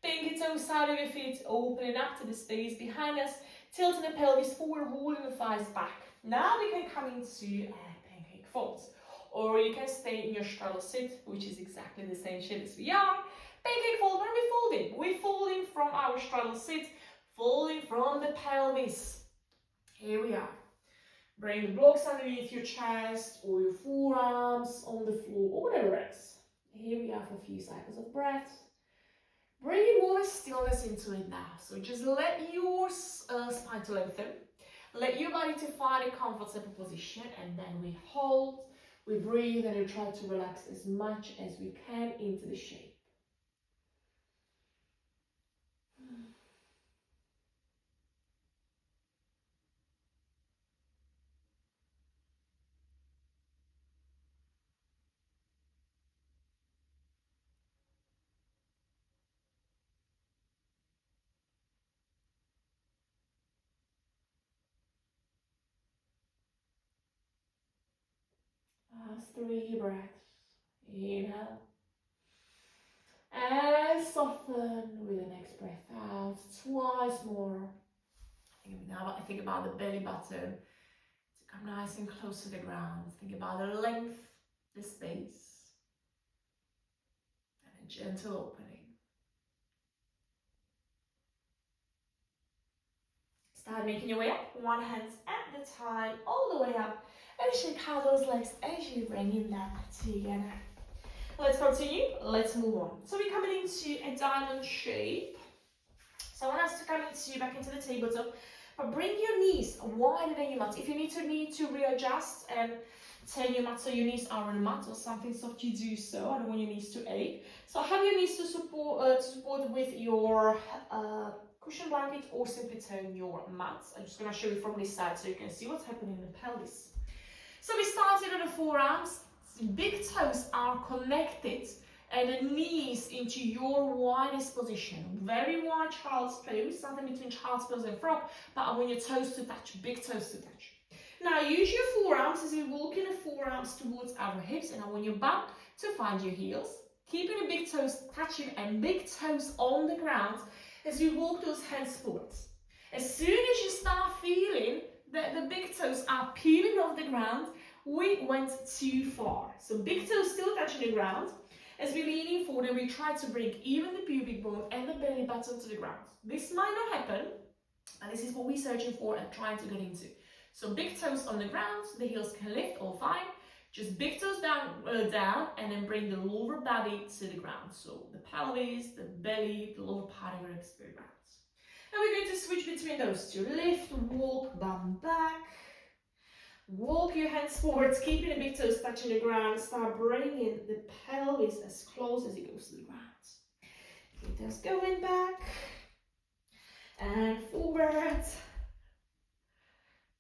Pinky toes side of your feet, opening up to the space behind us. Tilting the pelvis forward, holding the thighs back. Now we can come into pancake folds. Or you can stay in your straddle sit, which is exactly the same shape as we are. Pancake fold, when are we folding? We're folding from our straddle sit, folding from the pelvis. Here we are. Bring the blocks underneath your chest or your forearms on the floor or whatever else. Here we are for a few cycles of breath. Bring more stillness into it now. So just let your spine to lengthen. Let your body to find a comfortable position and then we hold. We breathe and we try to relax as much as we can into the shape. Last 3 breaths. Inhale. And soften with the next breath out. Twice more. Now I think about the belly button to come nice and close to the ground. Think about the length, the space, and a gentle opening. Start making your way up, one hand at the time, all the way up, and shake out those legs as you bring in that together. Let's continue, let's move on. So we're coming into a diamond shape. So I want us to come back into the tabletop, but bring your knees wider than your mat. If you need to readjust and turn your mat so your knees are on the mat or something soft, you do so. I don't want your knees to ache. So have your knees to support with your cushion blanket or simply turn your mat. I'm just going to show you from this side so you can see what's happening in the pelvis. So we started on the forearms. Big toes are connected and the knees into your widest position. Very wide child's pose, something between child's pose and frog, but I want your toes to touch, big toes to touch. Now use your forearms as you walk in the forearms towards our hips, and I want your butt to find your heels. Keeping the big toes touching and big toes on the ground as you walk those hands forwards. As soon as you start feeling that the big toes are peeling off the ground, we went too far. So big toes still touching the ground. As we're leaning forward and we try to bring even the pubic bone and the belly button to the ground. This might not happen, and this is what we're searching for and trying to get into. So big toes on the ground, the heels can lift, all fine. Just big toes down, and then bring the lower body to the ground. So the pelvis, the belly, the lower part of your ribs to the ground. And we're going to switch between those two. Lift, walk, bum back. Walk your hands forwards, keeping the big toes touching the ground. Start bringing the pelvis as close as it goes to the ground. Keep those going back and forward.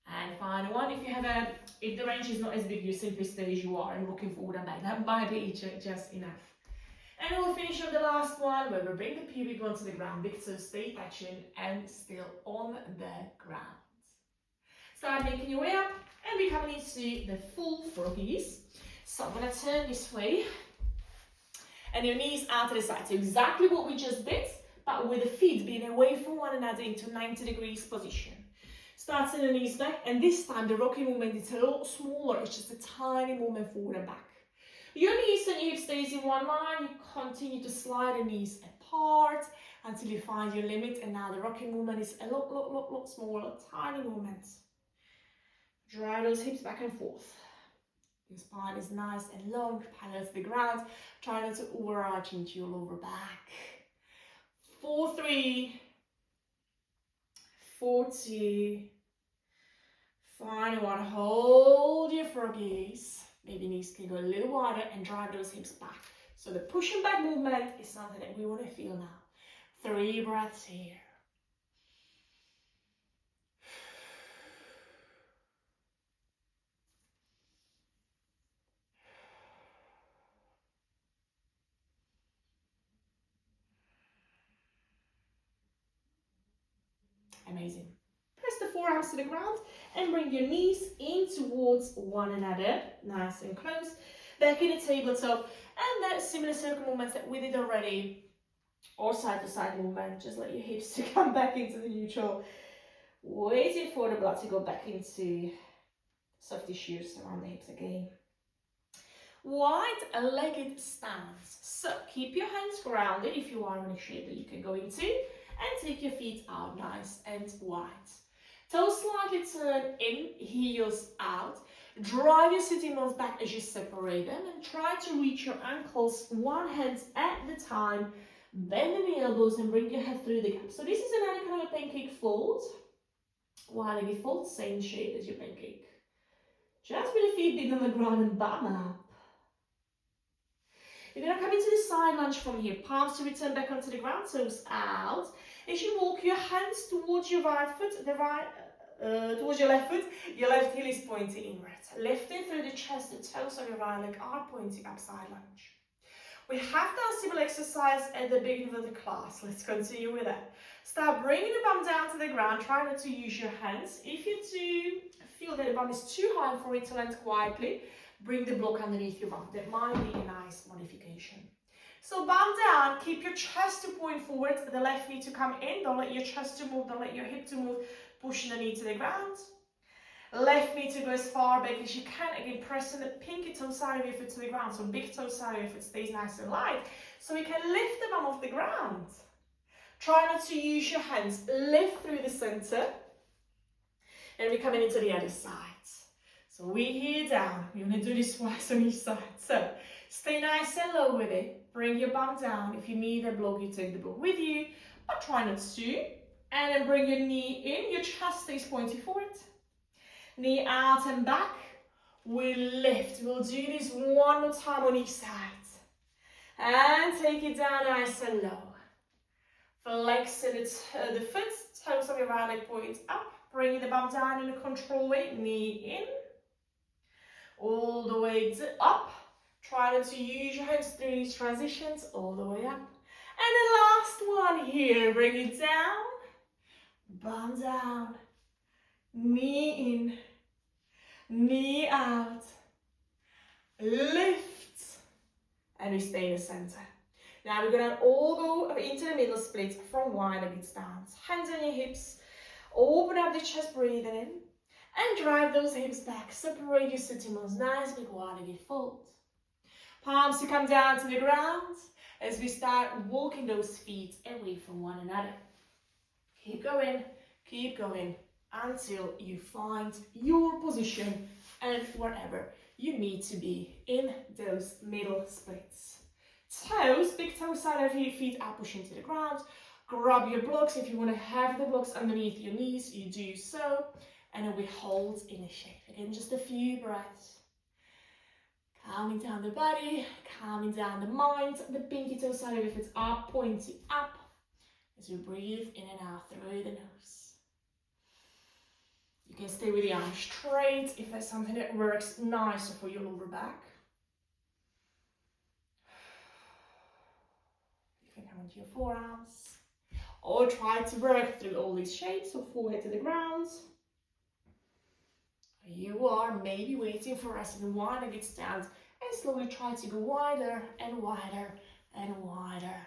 And final one. If the range is not as big, you simply stay as you are and walking forward and back. That might be just enough. And we'll finish up the last one where we bring the pubic bone to the ground. Big toes stay touching and still on the ground. Start making your way up. And we're coming into the full froggies. So I'm going to turn this way. And your knees out to the side. So exactly what we just did, but with the feet being away from one another into 90 degrees position. Start turning the knees back. And this time the rocking movement is a lot smaller. It's just a tiny movement forward and back. Your knees and your hips stays in one line. You continue to slide the knees apart until you find your limit. And now the rocking movement is a lot smaller. Tiny movements. Drive those hips back and forth. Your spine is nice and long, parallel to the ground. Try not to overarch into your lower back. 4, 3, 4, 2, final one. Hold your froggies. Maybe knees can go a little wider and drive those hips back. So the push and back movement is something that we want to feel now. 3 breaths here. Amazing. Press the forearms to the ground and bring your knees in towards one another, nice and close. Back in a tabletop, and that similar circle movements that we did already, or side to side movement. Just let your hips to come back into the neutral, waiting for the blood to go back into soft tissues around the hips again. Wide-legged stance. So keep your hands grounded if you are in a shape that you can go into, and take your feet out nice and wide. Toes slightly turn in, heels out. Drive your sitting bones back as you separate them, and try to reach your ankles one hand at a time. Bend the elbows and bring your head through the gap. So this is another kind of pancake fold. Wide-legged fold, same shape as your pancake. Just with the feet big on the ground and bum up. You're going to come into the side lunge from here. Palms to return back onto the ground, toes out. As you walk your hands towards your right foot, towards your left foot, your left heel is pointing inwards. Lifting through the chest, the toes of your right leg are pointing up, side lunge. We have done similar exercise at the beginning of the class. Let's continue with that. Start bringing the bum down to the ground. Try not to use your hands. If you do feel that the bum is too high for it to land quietly, bring the block underneath your bum. That might be a nice modification. So bum down, keep your chest to point forward, the left knee to come in. Don't let your chest to move, don't let your hip to move. Pushing the knee to the ground. Left knee to go as far back as you can. Again, pressing the pinky toe side of your foot to the ground. So big toe side of your foot stays nice and light. So we can lift the bum off the ground. Try not to use your hands. Lift through the center. And we're coming into the other side. So we here down. We're going to do this twice on each side. So stay nice and low with it. Bring your bum down. If you need a block, you take the block with you. But try not to. And then bring your knee in. Your chest stays pointing forward. Knee out and back. We lift. We'll do this one more time on each side. And take it down nice and low. Flex the foot. Toes of your right leg point up. Bring the bum down in a control way. Knee in. All the way up. Try not to use your hands through these transitions. All the way up. And the last one here. Bring it down. Bum down. Knee in. Knee out. Lift. And we stay in the center. Now we're going to all go into the middle split from wide-legged stance. Hands on your hips. Open up the chest, breathing in. And drive those hips back. Separate your sitting bones. Nice big wide-legged fold. Palms to come down to the ground as we start walking those feet away from one another. Keep going until you find your position and wherever you need to be in those middle splits. Toes, big toe side of your feet are pushing to the ground. Grab your blocks. If you want to have the blocks underneath your knees, you do so. And then we hold in a shape. Again, just a few breaths. Calming down the body, calming down the mind. The pinky toe side of your feet are pointing up as we breathe in and out through the nose. You can stay with the arms straight if that's something that works nicer for your lower back. You can come into your forearms. Or try to work through all these shapes, so forehead to the ground. You are maybe waiting for us in wide-legged stance and slowly try to go wider and wider and wider.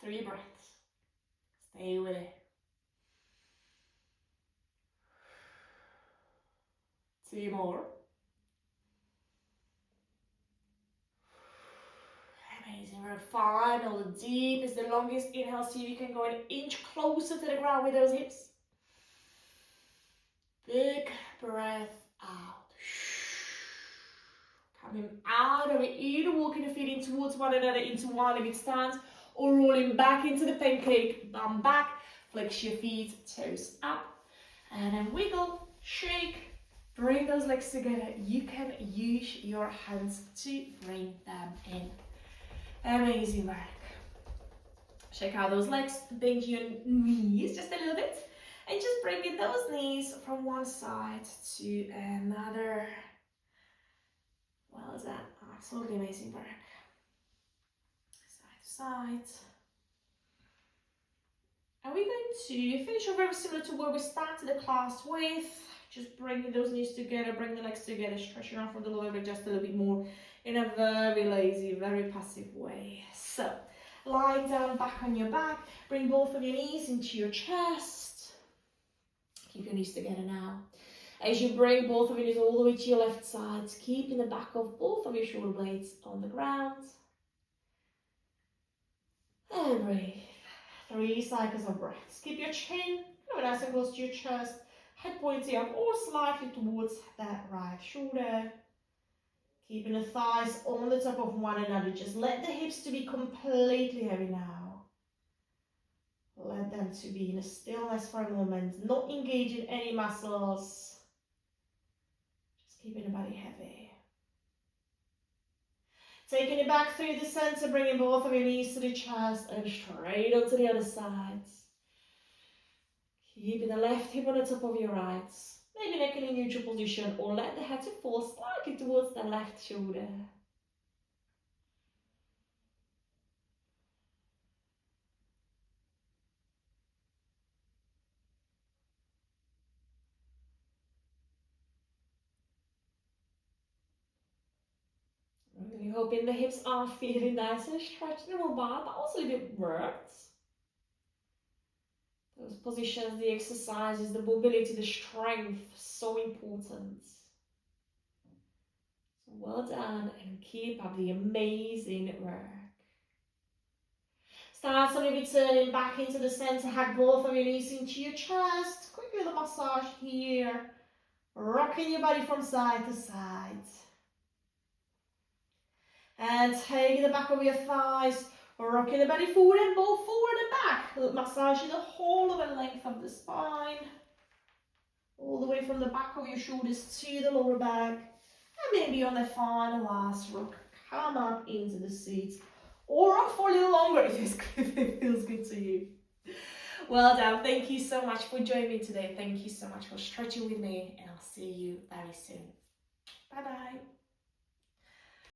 Three breaths. Stay with it. 2 more. Amazing. We're final. The deepest, the longest inhale. See if you can go an inch closer to the ground with those hips. Big breath out. Coming out of it, either walking the feet in towards one another into one of its stance, or rolling back into the pancake, bum back, flex your feet, toes up, and then wiggle, shake, bring those legs together. You can use your hands to bring them in. Amazing work. Shake out those legs, bend your knees just a little bit, and just bringing those knees from one side to another. Well done, absolutely amazing work. Side to side. And we're going to finish off very similar to where we started the class with, just bringing those knees together, bring the legs together, stretching out from the lower bit just a little bit more in a very lazy, very passive way. So, lie down back on your back, bring both of your knees into your chest. Keep your knees together now. As you bring both of your knees all the way to your left side, keeping the back of both of your shoulder blades on the ground. And breathe. 3 cycles of breaths. Keep your chin nice and close to your chest, head pointing up or slightly towards that right shoulder. Keeping the thighs on the top of one another. Just let the hips to be completely heavy now. Let them to be in a stillness for a moment, not engaging any muscles. Just keeping the body heavy. Taking it back through the center, bringing both of your knees to the chest and straight onto the other side. Keeping the left hip on the top of your right. Maybe neck in a neutral position, or let the head to fall slightly towards the left shoulder. Really hoping the hips are feeling nice and stretched in the whole body, but also a bit worked. Those positions, the exercises, the mobility, the strength, so important. So well done, and keep up the amazing work. Start slowly returning back into the center, hug both of your knees into your chest. Quick little massage here, rocking your body from side to side. And take the back of your thighs, rocking the body forward and both forward and back. Massaging the whole of the length of the spine. All the way from the back of your shoulders to the lower back. And maybe on the final last rock, come up into the seat. Or rock for a little longer if it feels good to you. Well done. Thank you so much for joining me today. Thank you so much for stretching with me. And I'll see you very soon. Bye-bye.